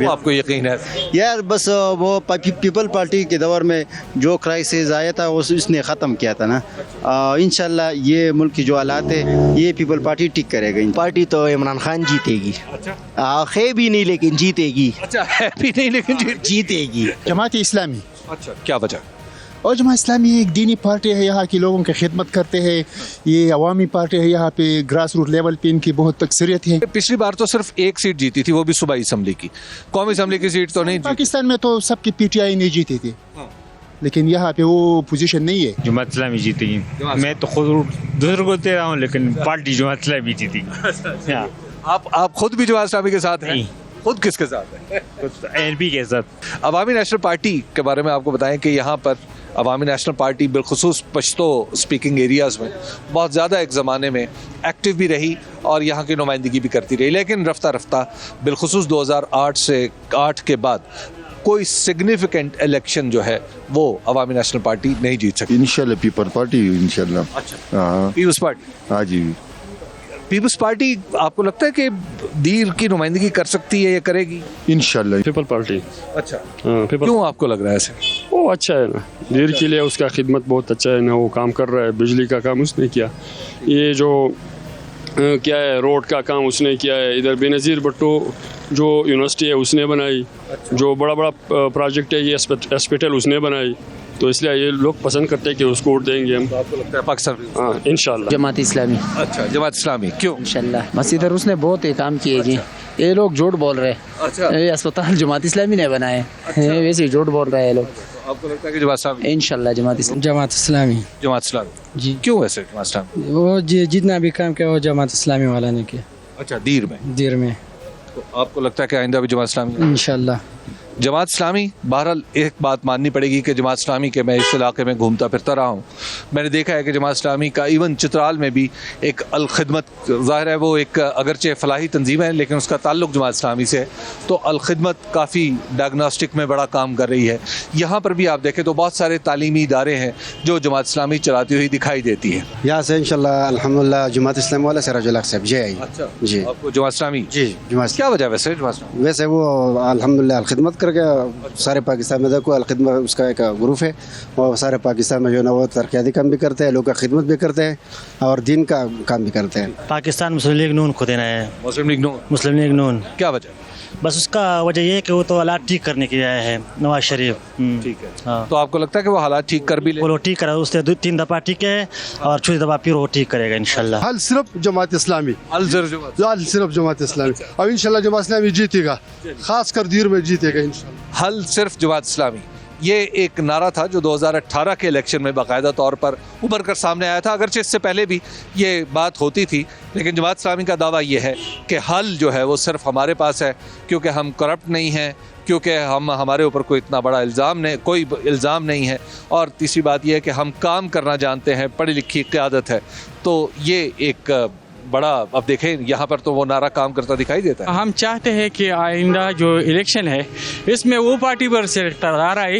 आपको यकीन है? यार बस वो पीपल पार्टी के दौर में जो क्राइसिस आया था वो इसने ख़त्म किया था ना। इंशाल्लाह ये मुल्क की जो हालात है ये पीपल पार्टी टिक करेगा। पार्टी तो इमरान खान जीतेगी। अच्छा, है भी नहीं लेकिन जीतेगी। अच्छा, है भी नहीं लेकिन जीतेगी। जमात इस्लामी। अच्छा, क्या वजह? और जमात इस्लामी एक दीनी पार्टी है, यहाँ के लोगों की खिदमत करते हैं। ये अवामी पार्टी है, यहाँ पे ग्रास रूट लेवल पे इनकी बहुत अक्सरियत है। पिछली बार तो सिर्फ 1 सीट जीती थी, वो भी सूबाई असम्बली की। कौमी असम्बली की सीट तो नहीं। पाकिस्तान में तो सबकी PTI नहीं जीती थी, लेकिन यहाँ पे वो पोजीशन नहीं है। जमात इस्लामी जीतेगी। मैं तो खुद दूसरों को दे रहा हूँ, लेकिन पार्टी जमात इस्लामी जीतेगी। आप खुद भी जमात इस्लामी के साथ हैं? खुद किसके साथ है? NP के साथ। अवामी नेशनल पार्टी के बारे में आपको बताएं कि यहाँ पर अवामी नेशनल पार्टी बिलखुसूस पश्तो स्पीकिंग एरियाज़ में बहुत ज़्यादा एक ज़माने में एक्टिव भी रही और यहाँ की नुमाइंदगी भी करती रही, लेकिन रफ्ता रफ्ता बिलखुसूस 2008 के बाद कोई सिग्निफिकेंट इलेक्शन जो है वो अवामी नेशनल पार्टी नहीं जीत सकती। इंशाल्लाह पीपल पार्टी इंशाल्लाह। अच्छा, पीपल्स पार्टी। हाँ जी। पीपल्स पार्टी आपको लगता है कि दीर की नुमाइंदगी कर सकती है या करेगी? इंशाल्लाह। People party. अच्छा, क्यों आपको लग रहा है ऐसे? वो अच्छा है ना, दीर के लिए उसका खिदमत बहुत अच्छा है ना, वो काम कर रहा है। बिजली का काम उसने किया, ये जो क्या है रोड का काम उसने किया है। इधर बेनज़ीर भुट्टो जो यूनिवर्सिटी है उसने बनाई। जो बड़ा बड़ा प्रोजेक्ट है ये हॉस्पिटल उसने बनाई, तो इसलिए ये लोग पसंद करते हैं कि उसको वोट देंगे हम। तो आपको लगता है पाकिस्तान? हाँ इंशाल्लाह। जमात इस्लामी। अच्छा, जमात इस्लामी क्यों? इंशाल्लाह बस इधर उसने बहुत ही काम किए जी। ये लोग झूठ बोल रहे हैं। अच्छा, ये अस्पताल जमात इस्लामी ने बनाए। अच्छा। वैसे ही झूठ बोल रहे हैं लोग। आपको लगता है कि जमात इस्लामी? इंशाल्लाह जमात इस्लामी। जमात इस्लामी जी। क्यों वैसे जमात इस्लामी? वो जितना भी काम किया वो जमात इस्लामी वाला ने किया। अच्छा, दीर में। तो आपको लगता है कि आइंदा भी जमात इस्लामी? इंशाल्लाह जमात इस्लामी। बहरहाल एक बात माननी पड़ेगी कि जमात इस्लामी के, मैं इस इलाके में घूमता फिरता रहा हूँ, मैंने देखा है कि जमात इस्लामी का इवन चित्राल में भी एक अलखिदमत, ज़ाहिर है वो एक अगरचे फलाही तंजीम है लेकिन उसका ताल्लुक जमात इस्लामी से है, तो अलखिदमत काफ़ी डायग्नोस्टिक में बड़ा काम कर रही है। यहाँ पर भी आप देखें तो बहुत सारे तालीमी इदारे हैं जो जमात इस्लामी चलाती हुई दिखाई देती है। यहाँ से इंशाल्लाह अल्हम्दुलिल्लाह जमात इस्लामी वाला सिराजुल हक साहब जी आई। अच्छा जी। आपको जमात इस्लामी? जी जमात। क्या वजह वैसे जमात इस्लामी? वैसे वो अल्हम्दुलिल्लाह खिदमत करके सारे पाकिस्तान में देखो अलखिदमत उसका एक ग्रुप है और सारे पाकिस्तान में जो है ना वो तरक्याती काम भी करते हैं, लोग का खिदमत भी करते हैं और दीन का काम भी करते हैं। पाकिस्तान मुस्लिम लीग नून को देना है। मुस्लिम लीग नून क्या वजह? बस उसका वजह ये है कि वो तो हालात ठीक करने के लिए आया है, नवाज शरीफ। ठीक है। हाँ। तो आपको लगता है कि वो हालात ठीक कर भी ले? वो ठीक करा, उसने 2-3 दफ़ा ठीक है और चौथी दफ़ा फिर वो ठीक करेगा इंशाल्लाह। हल सिर्फ जमात इस्लामी। हल सिर्फ जमात इस्लामी और इंशाल्लाह जमात इस्लामी जीतेगा, खास कर दीर में जीतेगा इंशाल्लाह। हल सिर्फ जमात इस्लामी, یہ ایک نعرہ تھا جو 2018 کے الیکشن میں باقاعدہ طور پر ابھر کر سامنے آیا تھا، اگرچہ اس سے پہلے بھی یہ بات ہوتی تھی، لیکن جماعت اسلامی کا دعویٰ یہ ہے کہ حل جو ہے وہ صرف ہمارے پاس ہے، کیونکہ ہم کرپٹ نہیں ہیں، کیونکہ ہمارے اوپر کوئی اتنا بڑا کوئی الزام نہیں ہے، اور تیسری بات یہ ہے کہ ہم کام کرنا جانتے ہیں، پڑھی لکھی قیادت ہے. تو یہ ایک بڑا، اب دیکھیں یہاں پر تو وہ نعرہ کام کرتا دکھائی دیتا ہے. ہم چاہتے ہیں کہ آئندہ جو الیکشن ہے اس میں وہ پارٹی پر سرکار آئے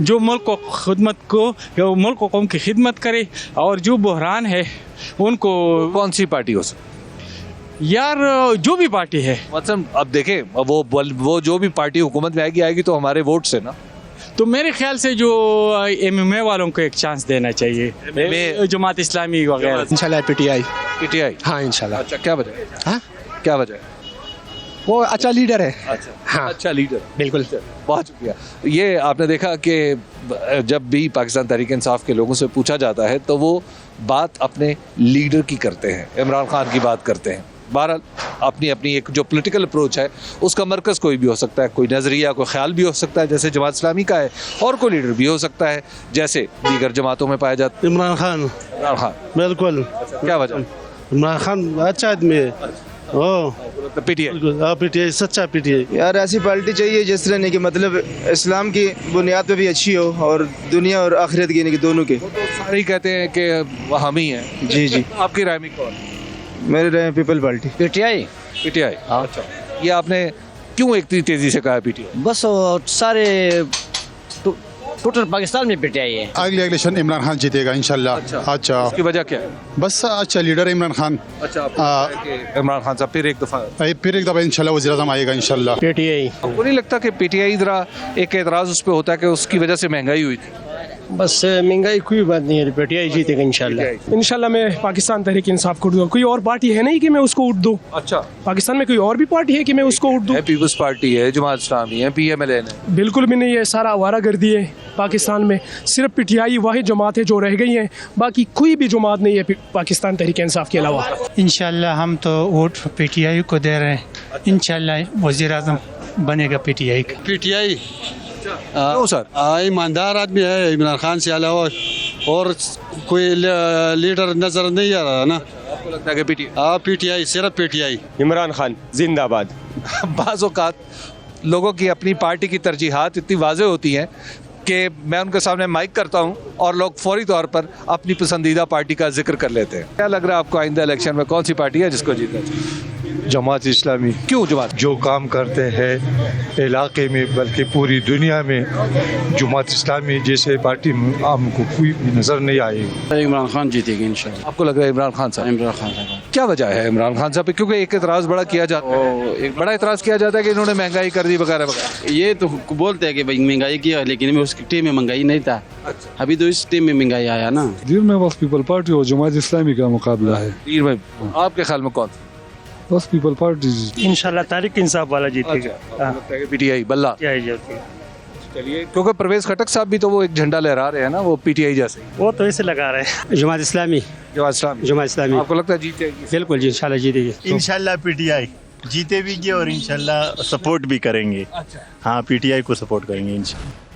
جو ملک و قوم کی خدمت کرے، اور جو بحران ہے ان کو. کون سی پارٹی ہو سکتی؟ یار جو بھی پارٹی ہے، مثلا اب دیکھیں وہ جو بھی پارٹی حکومت میں آئے گی تو ہمارے ووٹ سے نا. تو میرے خیال سے جو ایم ایم اے والوں کو ایک چانس دینا چاہیے، جماعت اسلامی وغیرہ. انشاءاللہ پی ٹی آئی. پی ٹی آئی، ہاں انشاءاللہ. اچھا کیا وجہ ہے؟ ہاں کیا وجہ ہے؟ وہ اچھا لیڈر ہے. اچھا ہاں اچھا لیڈر، بالکل. بہت شکریہ. یہ آپ نے دیکھا کہ جب بھی پاکستان تحریک انصاف کے لوگوں سے پوچھا جاتا ہے تو وہ بات اپنے لیڈر کی کرتے ہیں، عمران خان کی بات کرتے ہیں. بہرحال اپنی ایک جو پولیٹیکل اپروچ ہے اس کا مرکز کوئی بھی ہو سکتا ہے، کوئی نظریہ کوئی خیال بھی ہو سکتا ہے جیسے جماعت اسلامی کا ہے، اور کوئی لیڈر بھی ہو سکتا ہے جیسے دیگر جماعتوں میں پایا جاتا ہے. عمران خان. بالکل. کیا وجہ؟ عمران خان اچھا آدمی ہے. پی ٹی آئی سچا پی ٹی آئی. یار ایسی پارٹی چاہیے جس طرح نہیں کہ مطلب اسلام کی بنیاد پہ بھی اچھی ہو اور دنیا اور آخرت کی دونوں کے. سارے ہی کہتے ہیں کہ وہ ہم ہی ہیں. جی جی. آپ کی رائے میں کون؟ میرے رائے People Party. P T I. P T I. اچھا یہ آپ نے کیوں اتنی تیزی سے کہا پی ٹی آئی؟ بس سارے ٹوٹل پاکستان میں پی ٹی آئی ہے. اگلے الیکشن عمران خان جیتے گا انشاءاللہ. اچھا اس کی وجہ کیا ہے؟ بس اچھا لیڈر ہے عمران خان. اچھا عمران خان صاحب پھر ایک دفعہ انشاءاللہ وزیر اعظم آئے گا انشاءاللہ. پی ٹی آئی. آپ کو نہیں لگتا کہ پی ٹی آئی ذرا ایک اعتراض اس پہ ہوتا ہے کہ اس کی وجہ سے مہنگائی ہوئی تھی؟ بس مہنگائی کوئی بات نہیں ہے، پی ٹی آئی جیتے گا انشاءاللہ. انشاءاللہ میں پاکستان تحریک انصاف کو دوں. کوئی اور پارٹی ہے نہیں کہ میں اس کو ووٹ دوں. اچھا پاکستان میں کوئی اور بھی پارٹی ہے کہ میں اس کو ووٹ دوں؟ پیپلز پارٹی ہے، جماعت اسلامی ہے، پی ایم ایل این ہے. بالکل بھی نہیں ہے. سارا آوارہ گردی ہے پاکستان میں. صرف پی ٹی آئی واحد جماعت ہے جو رہ گئی ہیں، باقی کوئی بھی جماعت نہیں ہے پاکستان تحریک انصاف کے علاوہ. انشاءاللہ ہم تو ووٹ پی ٹی آئی کو دے رہے ہیں. انشاءاللہ وزیر اعظم بنے گا پی ٹی آئی کا. پی ٹی آئی سر ایماندار آدمی ہے عمران خان سے علاوہ اور کوئی لیڈر نظر نہیں آ رہا نا. آپ کو لگتا ہے کہ پی ٹی آئی صرف پی ٹی آئی. عمران خان زندہ باد. بعض اوقات لوگوں کی اپنی پارٹی کی ترجیحات اتنی واضح ہوتی ہیں کہ میں ان کے سامنے مائک کرتا ہوں اور لوگ فوری طور پر اپنی پسندیدہ پارٹی کا ذکر کر لیتے ہیں. کیا لگ رہا ہے آپ کو آئندہ الیکشن میں کون سی پارٹی ہے جس کو جیتنا چاہیے؟ جماعت اسلامی. کیوں جماعت؟ جو کام کرتے ہیں علاقے میں بلکہ پوری دنیا میں جماعت اسلامی جیسے پارٹی ہم کو کوئی نظر نہیں آئی. عمران خان جیتے گی انشاءاللہ. آپ کو لگ رہا ہے عمران خان صاحب؟ عمران خان صاحب. کیا وجہ ہے عمران خان صاحب پہ؟ کیونکہ ایک اعتراض بڑا کیا جاتا ہے، ایک بڑا اعتراض کیا جاتا ہے کہ انہوں نے مہنگائی کر دی وغیرہ وغیرہ. یہ تو بولتے ہیں کہ بھائی مہنگائی کیا، لیکن اس ٹیم میں مہنگائی نہیں تھا. ابھی تو اس ٹیم میں مہنگائی آیا نا. دیر میں بس پیپل پارٹی اور جماعت اسلامی کا مقابلہ ہے. دیر میں آپ کے خیال میں کون؟ بس پیپل پارٹی. انشاءاللہ تحریک انصاف والا جیتے گا. پی ٹی آئی بلّہ. چلیے کیونکہ پرویز خٹک صاحب بھی تو وہ ایک جھنڈا لہرا رہے ہیں نا، وہ پی ٹی آئی جیسے. وہ تو اسے لگا رہے ہیں. جماعت اسلامی. جماعت اسلامی. آپ کو لگتا ہے جیتے گی؟ بالکل جی انشاءاللہ جیتے گی. انشاءاللہ پی ٹی آئی جیتے بھی گی اور انشاءاللہ سپورٹ بھی کریں گے. ہاں پی ٹی آئی کو سپورٹ کریں گے انشاءاللہ.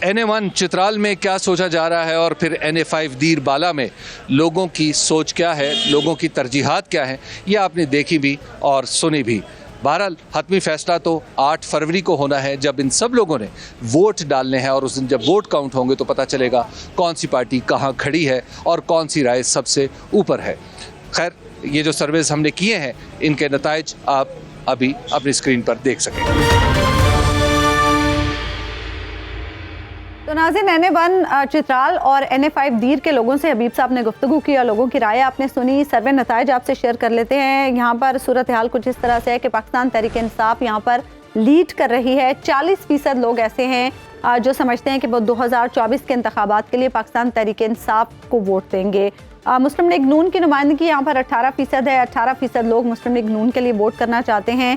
NA1 چترال میں کیا سوچا جا رہا ہے اور پھر NA5 دیر بالا میں لوگوں کی سوچ کیا ہے، لوگوں کی ترجیحات کیا ہیں، یہ آپ نے دیکھی بھی اور سنی بھی. بہرحال حتمی فیصلہ تو 8 فروری کو ہونا ہے جب ان سب لوگوں نے ووٹ ڈالنے ہیں، اور اس دن جب ووٹ کاؤنٹ ہوں گے تو پتہ چلے گا کون سی پارٹی کہاں کھڑی ہے اور کون سی رائے سب سے اوپر ہے. خیر یہ جو سرویز ہم نے کیے ہیں ان کے نتائج آپ ابھی اپنی اسکرین پر دیکھ سکیں گے. تو ناظرین NA1 چترال اور NA5 دیر کے لوگوں سے حبیب صاحب نے گفتگو کی اور لوگوں کی رائے آپ نے سنی. سروے نتائج آپ سے شیئر کر لیتے ہیں. یہاں پر صورتحال کچھ اس طرح سے ہے کہ پاکستان تحریک انصاف یہاں پر لیڈ کر رہی ہے. 40% لوگ ایسے ہیں جو سمجھتے ہیں کہ وہ 2024 کے انتخابات کے لیے پاکستان تحریک انصاف کو ووٹ دیں گے. مسلم لیگ نون کی نمائندگی یہاں پر 18% ہے. 18% لوگ مسلم لیگ نون کے لیے ووٹ کرنا چاہتے ہیں.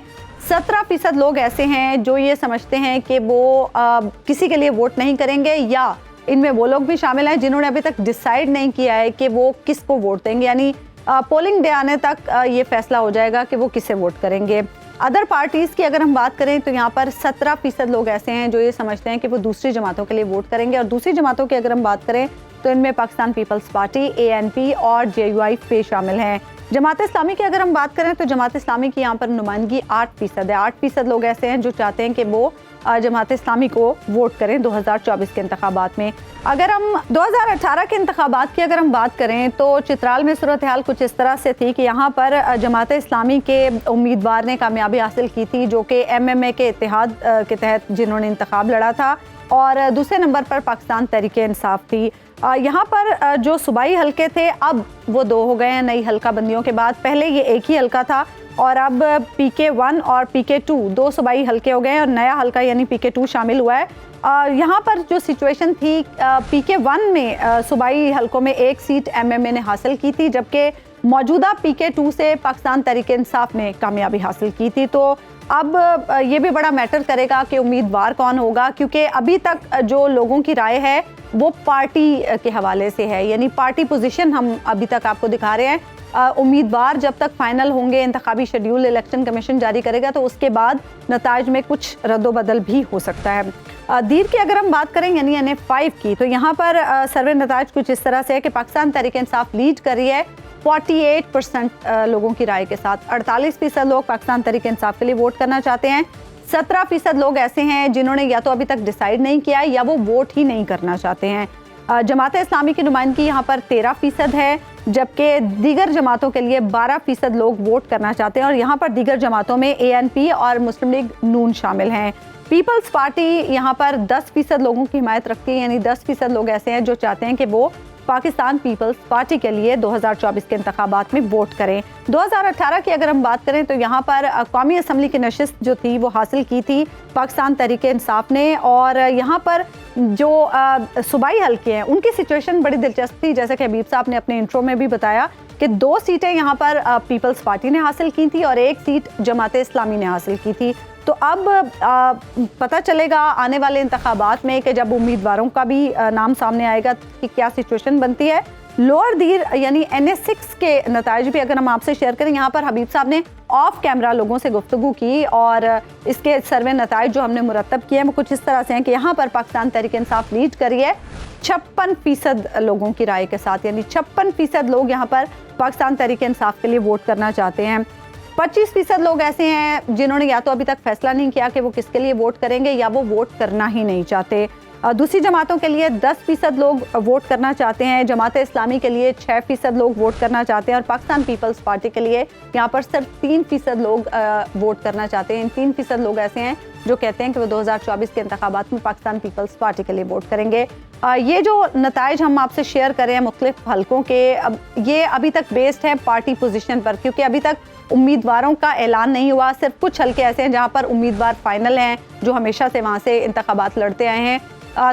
17% لوگ ایسے ہیں جو یہ سمجھتے ہیں کہ وہ کسی کے لیے ووٹ نہیں کریں گے، یا ان میں وہ لوگ بھی شامل ہیں جنہوں نے ابھی تک ڈیسائیڈ نہیں کیا ہے کہ وہ کس کو ووٹ دیں گے. یعنی پولنگ ڈے آنے تک یہ فیصلہ ہو جائے گا کہ وہ کسے ووٹ کریں گے. ادر پارٹیز کی اگر ہم بات کریں تو یہاں پر 17% لوگ ایسے ہیں جو یہ سمجھتے ہیں کہ وہ دوسری جماعتوں کے لیے ووٹ کریں گے، اور دوسری جماعتوں کی اگر ہم بات کریں تو ان میں پاکستان پیپلز پارٹی، ANP اور JUI شامل ہیں۔ جماعت اسلامی کی اگر ہم بات کریں تو جماعت اسلامی کی یہاں پر نمائندگی 8% ہے۔ 8% لوگ ایسے ہیں جو چاہتے ہیں کہ وہ جماعت اسلامی کو ووٹ کریں 2024 کے انتخابات میں۔ اگر ہم 2018 کے انتخابات کی اگر ہم بات کریں تو چترال میں صورتحال کچھ اس طرح سے تھی کہ یہاں پر جماعت اسلامی کے امیدوار نے کامیابی حاصل کی تھی جو کہ MMA کے اتحاد کے تحت جنہوں نے انتخاب لڑا تھا، اور دوسرے نمبر پر پاکستان تحریک انصاف تھی۔ یہاں پر جو صوبائی حلقے تھے اب وہ 2 ہو گئے ہیں نئی حلقہ بندیوں کے بعد، پہلے یہ ایک ہی حلقہ تھا اور اب PK1 اور PK2 2 صوبائی حلقے ہو گئے ہیں اور نیا حلقہ یعنی PK2 شامل ہوا ہے۔ یہاں پر جو سچویشن تھی PK1 میں صوبائی حلقوں میں 1 سیٹ MMA نے حاصل کی تھی، جبکہ موجودہ PK2 سے پاکستان تحریک انصاف نے کامیابی حاصل کی تھی۔ تو اب یہ بھی بڑا میٹر کرے گا کہ امیدوار کون ہوگا، کیونکہ ابھی تک جو لوگوں کی رائے ہے وہ پارٹی کے حوالے سے ہے، یعنی پارٹی پوزیشن ہم ابھی تک آپ کو دکھا رہے ہیں۔ امیدوار جب تک فائنل ہوں گے، انتخابی شیڈیول الیکشن کمیشن جاری کرے گا تو اس کے بعد نتائج میں کچھ رد و بدل بھی ہو سکتا ہے۔ دیر کی اگر ہم بات کریں یعنی NF5 کی، تو یہاں پر سروے نتائج کچھ اس طرح سے ہے کہ پاکستان تحریک انصاف لیڈ کر رہی ہے 48% لوگوں کی رائے کے ساتھ۔ 48% لوگ پاکستان تحریک انصاف کے لیے ووٹ کرنا چاہتے ہیں۔ 17% لوگ ایسے ہیں جنہوں نے یا تو ابھی تک ڈیسائیڈ نہیں کیا ہے یا وہ ووٹ ہی نہیں کرنا چاہتے ہیں۔ جماعت اسلامی کی نمائندگی یہاں پر 13% ہے، جبکہ دیگر جماعتوں کے لیے 12% لوگ ووٹ کرنا چاہتے ہیں، اور یہاں پر دیگر جماعتوں میں ANP اور مسلم لیگ نون شامل ہیں۔ پیپلز پارٹی یہاں پر 10% لوگوں کی حمایت رکھتی ہے، یعنی 10% لوگ ایسے ہیں جو چاہتے ہیں کہ وہ پاکستان پیپلز پارٹی کے لیے 2024 کے انتخابات میں ووٹ کریں۔ 2018 کی اگر ہم بات کریں تو یہاں پر قومی اسمبلی کی نشست جو تھی وہ حاصل کی تھی پاکستان تحریک انصاف نے، اور یہاں پر جو صوبائی حلقے ہیں ان کی سچویشن بڑی دلچسپ تھی، جیسے کہ حبیب صاحب نے اپنے انٹرو میں بھی بتایا کہ 2 سیٹیں یہاں پر پیپلز پارٹی نے حاصل کی تھی اور 1 سیٹ جماعت اسلامی نے حاصل کی تھی۔ تو اب پتہ چلے گا آنے والے انتخابات میں کہ جب امیدواروں کا بھی نام سامنے آئے گا کہ کیا سچویشن بنتی ہے۔ لوور دیر یعنی NS6 کے نتائج بھی اگر ہم آپ سے شیئر کریں، یہاں پر حبیب صاحب نے آف کیمرہ لوگوں سے گفتگو کی اور اس کے سروے نتائج جو ہم نے مرتب کیے ہیں وہ کچھ اس طرح سے ہیں کہ یہاں پر پاکستان تحریک انصاف لیڈ کری ہے 56% لوگوں کی رائے کے ساتھ، یعنی 56% لوگ یہاں پر پاکستان تحریک انصاف کے لیے ووٹ کرنا چاہتے ہیں۔ 25% لوگ ایسے ہیں جنہوں نے یا تو ابھی تک فیصلہ نہیں کیا کہ وہ کس کے لیے ووٹ کریں گے یا وہ ووٹ کرنا ہی نہیں چاہتے۔ دوسری جماعتوں کے لیے 10% لوگ ووٹ کرنا چاہتے ہیں، جماعت اسلامی کے لیے 6% لوگ ووٹ کرنا چاہتے ہیں، اور پاکستان پیپلز پارٹی کے لیے یہاں پر صرف 3% لوگ ووٹ کرنا چاہتے ہیں۔ 3% لوگ ایسے ہیں جو کہتے ہیں کہ وہ 2024 کے انتخابات میں پاکستان پیپلز پارٹی کے لیے ووٹ کریں گے۔ یہ جو نتائج ہم آپ سے شیئر کریں ہیں مختلف حلقوں کے، یہ ابھی تک بیسڈ ہے پارٹی پوزیشن پر، کیونکہ ابھی تک امیدواروں کا اعلان نہیں ہوا۔ صرف کچھ حلقے ایسے ہیں جہاں پر امیدوار فائنل ہیں جو ہمیشہ سے وہاں سے انتخابات لڑتے آئے ہیں۔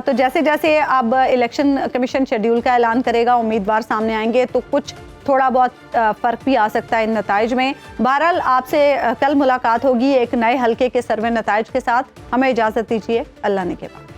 تو جیسے جیسے اب الیکشن کمیشن شیڈیول کا اعلان کرے گا، امیدوار سامنے آئیں گے تو کچھ تھوڑا بہت فرق بھی آ سکتا ہے ان نتائج میں۔ بہرحال آپ سے کل ملاقات ہوگی ایک نئے حلقے کے سروے نتائج کے ساتھ۔ ہمیں اجازت دیجیے، اللہ نے کے بعد۔